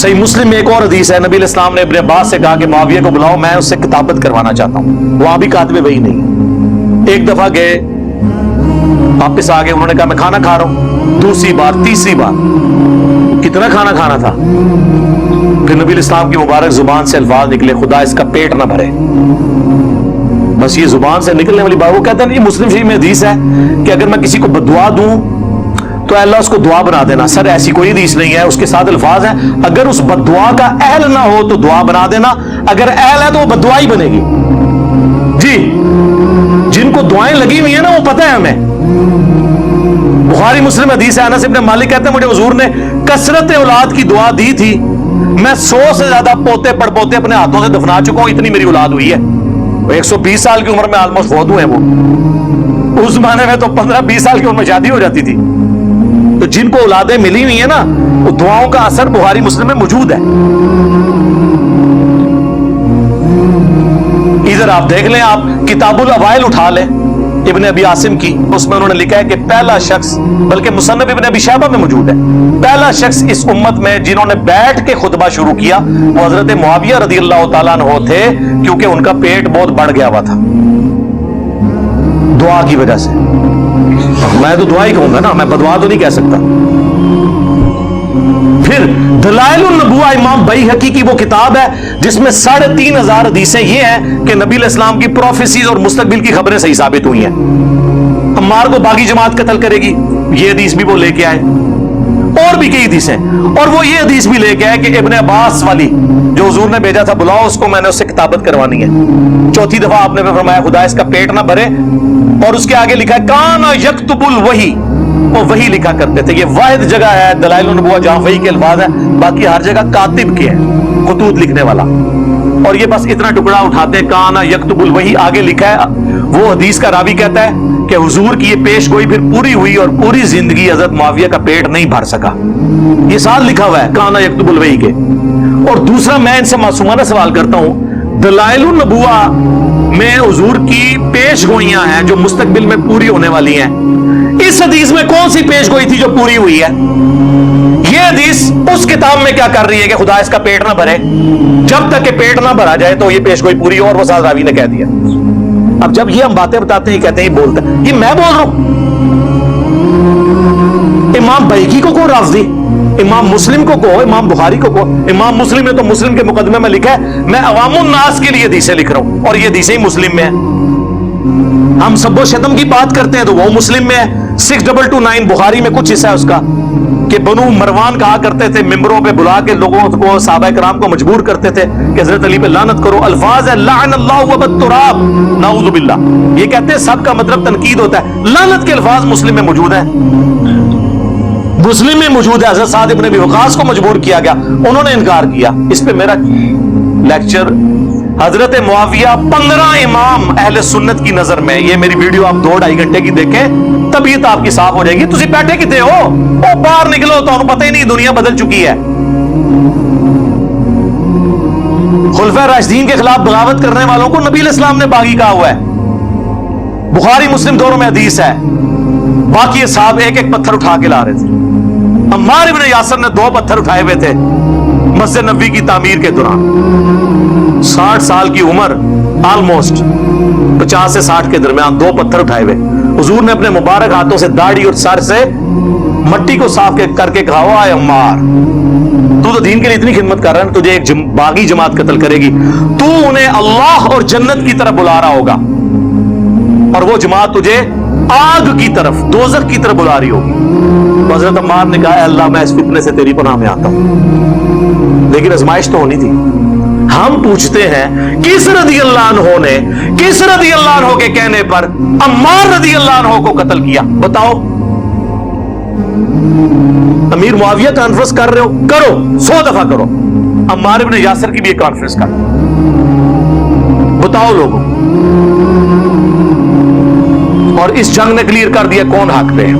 صحیح مسلم میں ایک اور حدیث ہے, نبی الاسلام نے ابن عباس سے کہا کہ معاویہ کو بلاؤ, میں اس سے کتابت کروانا چاہتا ہوں. وہاں بھی کاتب وحی نہیں ہے. ایک دفعہ گئے, واپس آ گئے, انہوں نے کہا میں کھانا کھا رہا ہوں. دوسری بار, تیسری بار, کتنا کھانا کھانا تھا. پھر نبی الاسلام کی مبارک زبان سے الفاظ نکلے, خدا اس کا پیٹ نہ بھرے. بس یہ زبان سے نکلنے والی بات. وہ کہتا ہے یہ مسلم شریف میں حدیث ہے کہ اگر میں کسی کو بددعا دوں تو اللہ اس کو دعا بنا دینا. سر ایسی کوئی حدیث نہیں ہے. اس کے ساتھ الفاظ ہیں اگر اس بددعا کا اہل نہ ہو تو دعا بنا دینا, اگر اہل ہے تو وہ بددعا ہی بنے گی. جی, جن کو دعائیں لگی ہوئی ہیں نا وہ پتہ ہے ہمیں. بخاری مسلم حدیث ہے, انس ابن مالک کہتے ہیں مجھے حضور نے کثرت اولاد کی دعا دی تھی, میں 100 سے زیادہ پوتے پڑ پوتے اپنے ہاتھوں سے دفنا چکا ہوں, اتنی میری اولاد ہوئی ہے. 120 سال کی عمر میں آلموسٹ فوت ہوئے ہیں وہ. اس زمانے میں تو 15-20 سال کی عمر میں شادی ہو جاتی تھی. تو جن کو اولادیں ملی ہوئی ہیں نا, وہ دعاؤں کا اثر بخاری مسلم میں موجود ہے. ادھر آپ دیکھ لیں, آپ کتاب الاوائل اٹھا لیں ابن ابی عاصم کی, اس میں انہوں نے لکھا ہے کہ پہلا شخص, بلکہ مصنف ابن ابی شیبہ میں موجود ہے, پہلا شخص اس امت میں جنہوں نے بیٹھ کے خطبہ شروع کیا وہ حضرت معاویہ رضی اللہ تعالیٰ عنہ تھے, کیونکہ ان کا پیٹ بہت بڑھ گیا ہوا تھا دعا کی وجہ سے. میں تو دعا ہی کہوں گا نا, میں بدعا تو نہیں کہہ سکتا. پھر دلائل النبوہ امام بیہقی کی وہ کتاب ہے جس میں 3500 حدیثیں یہ ہیں کہ نبی علیہ السلام کی پروفیسیز اور مستقبل کی خبریں صحیح ثابت ہوئی ہیں. عمار کو باغی جماعت قتل کرے گی, یہ حدیث بھی وہ لے کے آئے, اور بھی کئی حدیثیں, اور وہ یہ حدیث بھی لے کے آئے کہ ابن عباس والی جو حضور نے بھیجا تھا بلاؤ اس کو, میں نے اس سے کتابت کروانی ہے. چوتھی دفعہ آپ نے فرمایا خدا اس کا پیٹ نہ بھرے, اور اس کے آگے لکھا ہے کانا یکتب الوحی, وہ وہی لکھا کرتے تھے. یہ واحد جگہ ہے دلائل النبوہ جہاں وحی کے الفاظ ہیں, باقی ہر جگہ کاتب کے ہیں, خطوط لکھنے والا. اور یہ بس اتنا ٹکڑا اٹھاتے ہیں کانا یکتب الوحی, آگے لکھا ہے وہ حدیث کا راوی کہتا ہے کہ حضور کی یہ پیش گوئی پھر پوری ہوئی اور پوری زندگی حضرت معاویہ کا پیٹ نہیں بھر سکا. یہ ساتھ لکھا ہوا ہے کانا یکتب الوحی کے. اور دوسرا میں ان سے معصومانہ سوال کرتا ہوں, دلائل النبوہ میں حضور کی پیش گوئیاں ہیں جو مستقبل میں پوری ہونے والی ہیں, اس حدیث میں کون سی پیش گوئی تھی جو پوری ہوئی ہے؟ یہ حدیث اس کتاب میں کیا کر رہی ہے کہ خدا اس کا پیٹ نہ بھرے, جب تک کہ پیٹ نہ بھرا جائے تو یہ پیش گوئی پوری ہو, اور وہ ساتھ راوی نے کہہ دیا. اب جب یہ ہم باتیں بتاتے ہیں, یہ کہتے ہیں یہ بولتا ہے, یہ میں بول رہا ہوں. امام بیہقی کو کہو رافضی, امام مسلم کو کہو, امام بخاری کو کہو. امام مسلم نے تو مسلم کے مقدمے میں لکھا ہے میں عوام الناس کے لیے حدیثیں لکھ رہا ہوں, اور یہ حدیثیں ہی مسلم میں ہیں. ہم سب و شتم کی بات کرتے ہیں تو وہ مسلم میں ہے. 6229 بخاری میں کچھ حصہ ہے اس کا کہ بنو مروان کہا کرتے تھے, ممبروں پہ بلا کے لوگوں کو, صحابہ کرام کو مجبور کرتے تھے کہ حضرت علی پہ لعنت کرو. الفاظ ہے لعن اللہ وبالتراب, نعوذ باللہ. یہ کہتے ہیں سب کا مطلب تنقید ہوتا ہے. لعنت کے الفاظ مسلم میں موجود ہیں, مسلم میں موجود ہے. حضرت سعد ابن ابی وقاص کو مجبور کیا گیا, انہوں نے انکار کیا. اس پہ میرا لیکچر حضرت معاویہ 15 امام اہل سنت کی نظر میں, یہ میری ویڈیو آپ 2-2.5 گھنٹے کی دیکھیں, طبیعت آپ کی صاف ہو جائے گی. تسی بیٹھے کتے ہو, او باہر نکلو, تو پتہ ہی نہیں دنیا بدل چکی ہے. خلفائے راشدین کے خلاف بغاوت کرنے والوں کو نبی علیہ السلام نے باغی کہا ہوا ہے. بخاری مسلم دونوں میں حدیث ہے. باقی صاحب ایک ایک پتھر اٹھا کے لا رہے تھے. عمار ابن یاسر نے 2 پتھر اٹھائے ہوئے تھے مسجد نبوی کی تعمیر کے دوران. 60 سال کی عمر, آلموسٹ 50 سے 60 کے درمیان, 2 پتھر اٹھائے ہوئے. حضور نے اپنے مبارک ہاتھوں سے داڑھی اور سر سے مٹی کو صاف کر کے کہا ہوا ہے عمار تو دین کے لیے اتنی خدمت کر رہا ہے, تجھے ایک باغی جماعت قتل کرے گی, تو انہیں اللہ اور جنت کی طرف بلا رہا ہوگا, اور وہ جماعت تجھے آگ کی طرف, دوزخ کی طرف بلا رہی ہوگی. حضرت عمار نے کہا اے اللہ میں اس فتنے سے تیری پناہ میں آتا ہوں. لیکن آزمائش تو ہونی تھی. ہم پوچھتے ہیں کس رضی اللہ عنہ نے, کس رضی اللہ عنہ کے کہنے پر عمار رضی اللہ عنہ کو قتل کیا؟ بتاؤ. امیر معاویہ کانفرنس کر رہے ہو, کرو, 100 دفعہ کرو. عمار ابن یاسر کی بھی ایک کانفرنس کر, بتاؤ لوگوں. اور اس جنگ نے کلیئر کر دیا کون حق پہ ہے.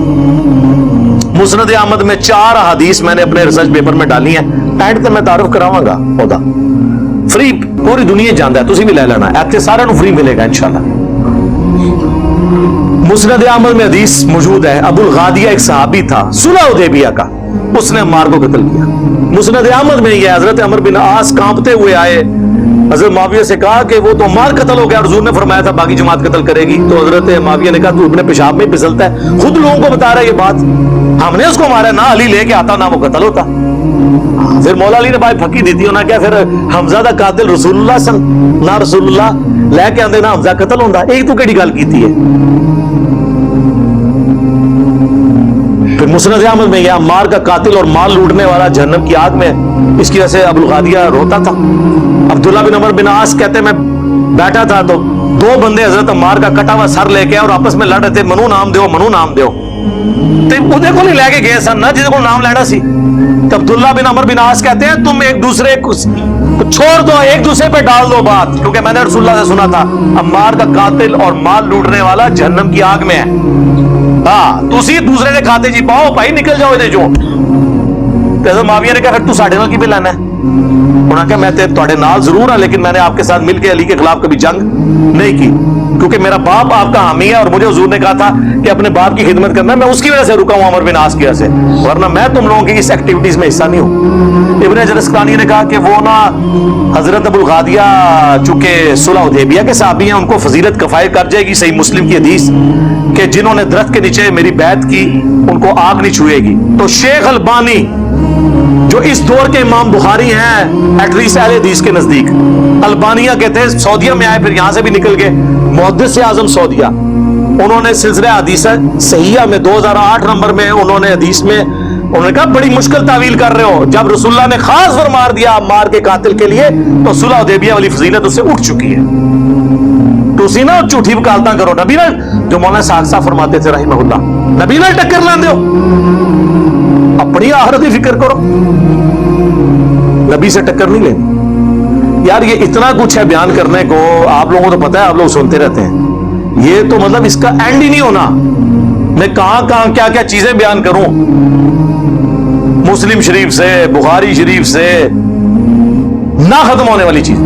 مسند احمد میں 4 احادیث میں نے اپنے ریسرچ پیپر میں ڈالی ہیں, اینڈ تے میں تعارف کراواں گا خدا فری, پوری دنیا جاندا ہے, تسی بھی لے لینا, ایتھے سارے نو فری ملے گا انشاءاللہ. مسند احمد میں حدیث موجود ہے, ابو الغادیہ ایک صحابی تھا صلح حدیبیہ کا, اس نے عمار کو قتل کیا. مسند احمد میں یہ حضرت عمر بن عاص کانپتے ہوئے آئے, حضرت معاویہ سے کہا کہ وہ تو عمار قتل ہو گیا, حضور نے فرمایا تھا باقی جماعت قتل کرے گی. تو حضرت معاویہ نے کہا تو اپنے پیشاب میں پھسلتا ہے, خود لوگوں کو بتا رہا ہے یہ بات, ہم نے اس کو مارا, نہ علی لے کے آتا نہ وہ قتل ہوتا. پھر مولا علی نے بھائی پھکی دی تھی انہوں نے کیا, پھر حمزہ دا قاتل رسول اللہ سن, نہ رسول اللہ لے کے آندے نہ حمزہ قتل ہوندا, ایک تو کیڑی گل کیتی ہے. پھر مسند احمد میں یہ عمار کا قاتل اور مال لوٹنے والا جہنم کی آگ میں, اس کی وجہ سے ابو الغادیہ روتا تھا. عبداللہ بن عمر بن عاص کہتے میں بیٹھا تھا تو دو بندے حضرت عمار کا کٹا ہوا سر لے کے اور آپس میں لڑ رہے تھے, منو نام دیو منو نام دیو. تے اودے کو نہیں لے کے گئے سن نا جس کو نام لینا سی. تو عبداللہ بن عمر بن عاص کہتے ہیں تم ایک دوسرے کو چھوڑ دو, ایک دوسرے پہ ڈال دو بات, کیونکہ میں نے رسول اللہ سے سنا تھا عمار کا قاتل اور مال لوٹنے والا جہنم کی آگ میں ہے. ہاں تسی دوسرے نے کھاتے جی پاؤ بھائی نکل جاؤ ادھر جو. حضرت معاویہ نے کہا پھر تو ساڈے نال کی پہ لینا ہے. انہوں نے کہا میں تواڈے نال ضرور ہوں لیکن میں نے آپ کے ساتھ مل کے علی کے خلاف کبھی جنگ نہیں کی, کیونکہ میرا باپ آپ کا حامی ہے اور مجھے حضور نے کہا تھا کہ اپنے باپ کی خدمت کرنا, میں اس کی وجہ سے رکا ہوں عمر بن عاص کی وجہ سے, ورنہ میں تم لوگوں کی اس ایکٹیویٹیز میں حصہ نہیں ہوں. ابن حجر اسقلانی نے کہا کہ وہ نا حضرت ابو الغادیہ چونکہ صلح حدیبیہ کے صحابی ہیں, ان کو فضیلت کفایت کر جائے گی, صحیح مسلم کی حدیث کہ جنہوں نے درخت کے نیچے میری بیعت کی ان کو آگ نہیں چھوئے گی. تو شیخ البانی جو اس دور کے امام بخاری ہیں ایٹ لیسٹ اہل حدیث کے نزدیک, البانیہ کہتے ہیں سعودیہ میں آئے پھر یہاں سے بھی نکل گئے, محدث اعظم سعودیہ, انہوں نے سلسلہ حدیث صحیحہ میں 2008 نمبر میں انہوں نے حدیث میں انہوں نے کہا بڑی مشکل تعویل کر رہے ہو, جب رسول اللہ نے خاص فرمار دیا عمار کے قاتل کے لیے تو صلح حدیبیہ والی فضیلت اس سے اٹھ چکی ہے. تو اسی نا جھوٹی وکالتاں کرو, نبی نا جو مولانا ساق صاحب فرماتے تھے رحمہ اللہ, نبی نا ٹکر لیندے ہو, اپنی آخرت کی فکر کرو, نبی سے ٹکر نہیں لینی. یار یہ اتنا کچھ ہے بیان کرنے کو, آپ لوگوں کو تو پتہ ہے, آپ لوگ سنتے رہتے ہیں, یہ تو مطلب اس کا اینڈ ہی نہیں ہونا. میں کہاں کہاں کیا کیا چیزیں بیان کروں, مسلم شریف سے بخاری شریف سے, نہ ختم ہونے والی چیز.